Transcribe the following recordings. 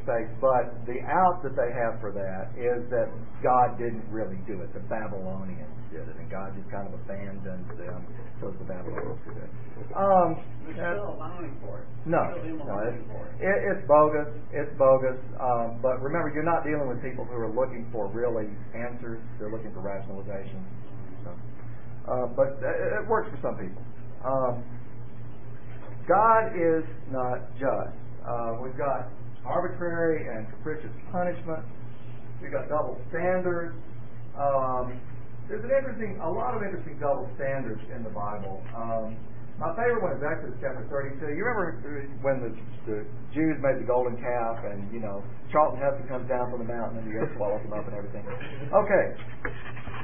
mistakes, but the out that they have for that is that God didn't really do it. The Babylonians did it, and God just kind of abandoned them because the Babylonians did it. They're still allowing for it. No, it's bogus. It's bogus. But remember, you're not dealing with people who are looking for really answers. They're looking for rationalization. So, but it works for some people. God is not just. We've got arbitrary and capricious punishment. We've got double standards. There's a lot of interesting double standards in the Bible. My favorite one is Exodus chapter 32. You remember when the Jews made the golden calf, and Charlton Heston comes down from the mountain and the earth swallows him up and everything. Okay,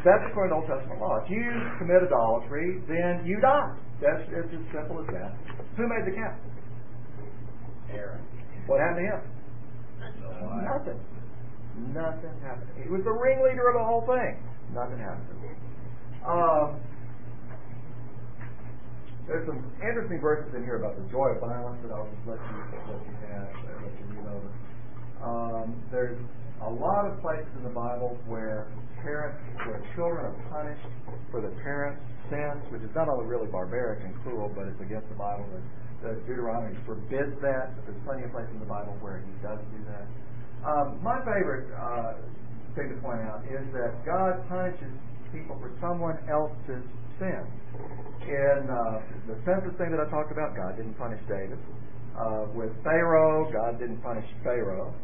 that's according to Old Testament law. If you commit idolatry, then you die. It's as simple as that. Who made the calf? Aaron. What happened to him? Nothing. Nothing happened. He was the ringleader of the whole thing. Nothing happened to him. There's some interesting verses in here about the joy of violence that I'll just let you read over. There's a lot of places in the Bible where children are punished for the parents' sins, which is not only really barbaric and cruel, but it's against the Bible. The Deuteronomy forbids that, but there's plenty of places in the Bible where he does do that. My favorite thing to point out is that God punishes people for someone else's sin. In the census thing that I talked about, God didn't punish David. With Pharaoh, God didn't punish Pharaoh.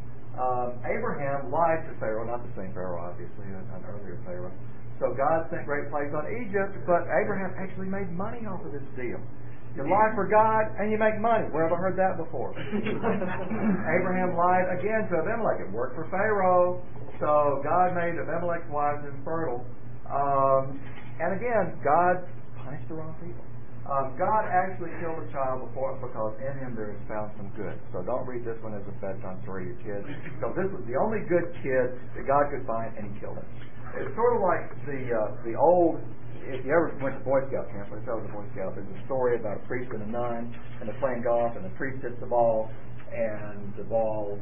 Abraham lied to Pharaoh, not the same Pharaoh, obviously, an earlier Pharaoh. So God sent great plagues on Egypt, but Abraham actually made money off of this deal. You lie for God and you make money. Where have I heard that before? Abraham lied again to Abimelech. It worked for Pharaoh. So God made Abimelech's wives infertile. And again, God punished the wrong people. God actually killed a child before because in him there is found some good. So don't read this one as a bedtime story to your kids, because this was the only good kid that God could find, and he killed him. It's sort of like the old. If you ever went to Boy Scout camp, I was a Boy Scout, there's a story about a priest and a nun, and they're playing golf, and the priest hits the ball, and the ball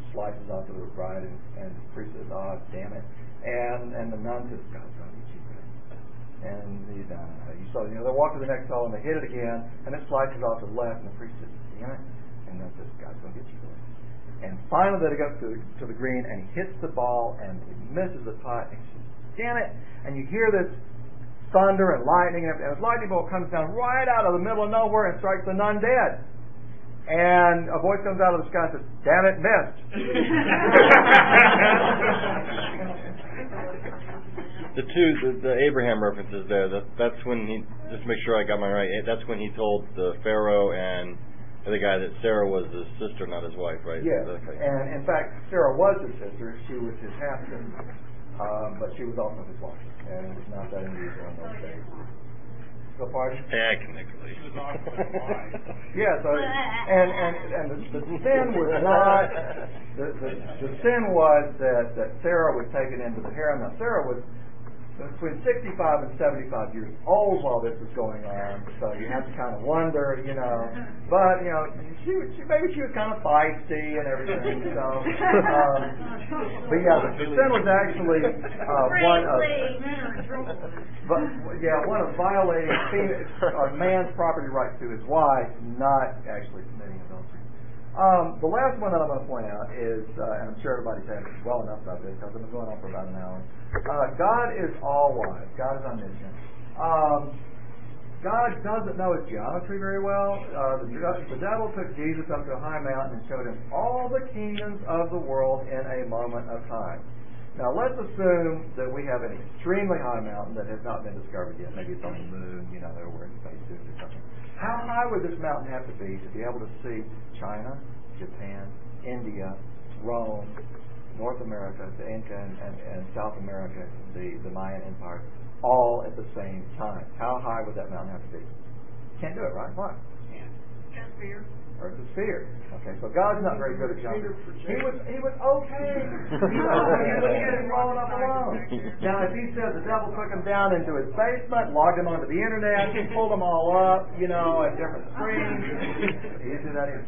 slices off to the right, and the priest says, "Oh, damn it!" And the nun says, "God's going to get you good." And they walk to the next hole, and they hit it again, and it slices off to the left, and the priest says, "Damn it!" And then says, "God's going to get you good." And finally, they go to the green, and he hits the ball, and he misses the putt, and he says, "Damn it!" And you hear this thunder and lightning, and a lightning bolt comes down right out of the middle of nowhere and strikes the nun dead. And a voice comes out of the sky and says, "Damn it, missed." The Abraham references there, that's when he, just to make sure I got mine right, that's when he told the Pharaoh and the guy that Sarah was his sister, not his wife, right? Yes, and in fact, Sarah was his sister. She was his half-sister, but she was also his wife. And it was not that unusual in those days. So pardon? Technically. Yeah, so and the sin was not the sin was that Sarah was taken into the harem. Now Sarah was between 65 and 75 years old while this was going on, so you have to kind of wonder, But maybe she was kind of feisty and everything. So, but yeah, the sin was actually one of violating a man's property rights to his wife, not actually committing adultery. The last one that I'm going to point out is, and I'm sure everybody's had it well enough about this because I've been going on for about an hour. God is all-wise. God is omniscient. God doesn't know his geometry very well. The devil took Jesus up to a high mountain and showed him all the kingdoms of the world in a moment of time. Now let's assume that we have an extremely high mountain that has not been discovered yet. Maybe it's on the moon, they're wearing spacesuits or something. How high would this mountain have to be able to see China, Japan, India, Rome, North America, the Inca, and South America, the Mayan Empire, all at the same time? How high would that mountain have to be? Can't do it, right? Why? Can't sphere. Earth is sphere. Okay, so God's not very good at geometry. He was okay. He had him rolling up alone. Now, if he says the devil took him down into his basement, logged him onto the internet, pulled them all up, at different screens, he didn't do that either.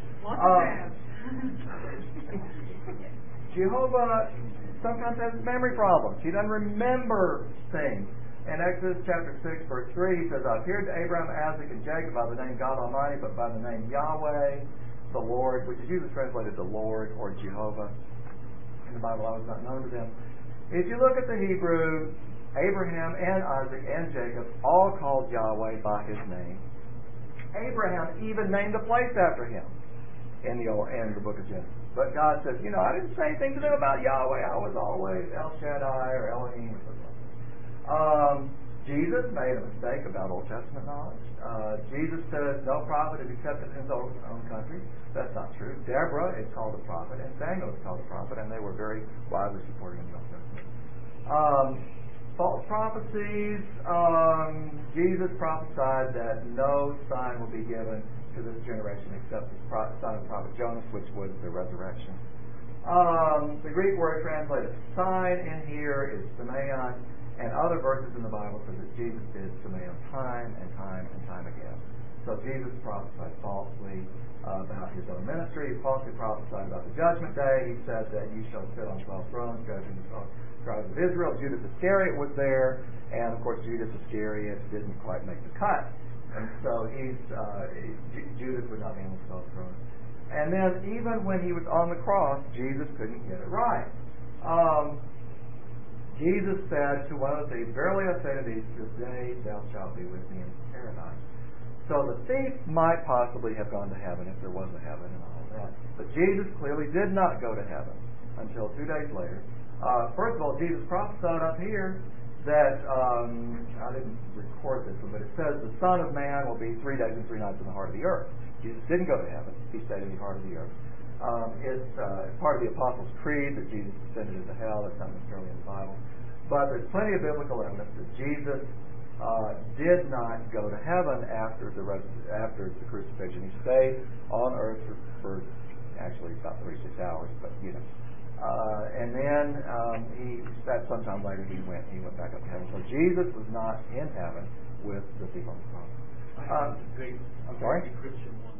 Jehovah sometimes has memory problems. He doesn't remember things. In Exodus chapter 6, verse 3, he says, I appeared to Abraham, Isaac, and Jacob by the name God Almighty, but by the name Yahweh, the Lord, which is usually translated the Lord or Jehovah. In the Bible, I was not known to them. If you look at the Hebrew, Abraham and Isaac and Jacob all called Yahweh by his name. Abraham even named a place after him in the book of Genesis. But God says, I didn't say anything to them about Yahweh. I was always El Shaddai or Elohim or something. Jesus made a mistake about Old Testament knowledge. Jesus says no prophet is accepted in his own country. That's not true. Deborah is called a prophet, and Samuel is called a prophet, and they were very widely supported in the Old Testament. False prophecies. Jesus prophesied that no sign will be given to this generation except the sign of the prophet Jonas, which was the resurrection. The Greek word translated sign in here is semeion, and other verses in the Bible say that Jesus did semeion time and time and time again. So Jesus prophesied falsely about his own ministry. He falsely prophesied about the judgment day. He said that you shall sit on 12 thrones, judging the tribes of Israel. Judas Iscariot was there, and of course Judas Iscariot didn't quite make the cut. And so Judas would not be on the 12 thrones. And then even when he was on the cross, Jesus couldn't get it right. Jesus said to one of the thieves, verily I say to thee, today thou shalt be with me in paradise. So the thief might possibly have gone to heaven if there was a heaven and all that. But Jesus clearly did not go to heaven until 2 days later. First of all, Jesus prophesied up here that, I didn't record this one, but it says the Son of Man will be 3 days and 3 nights in the heart of the earth. Jesus didn't go to heaven. He stayed in the heart of the earth. It's part of the Apostles' Creed that Jesus descended into hell. That's not necessarily in the Bible. But there's plenty of biblical evidence that Jesus did not go to heaven after the crucifixion. He stayed on earth for actually about 36 hours, but and then sometime later he went back up to heaven. So Jesus was not in heaven with the thief on the cross. I have a great I'm sorry? Christian one.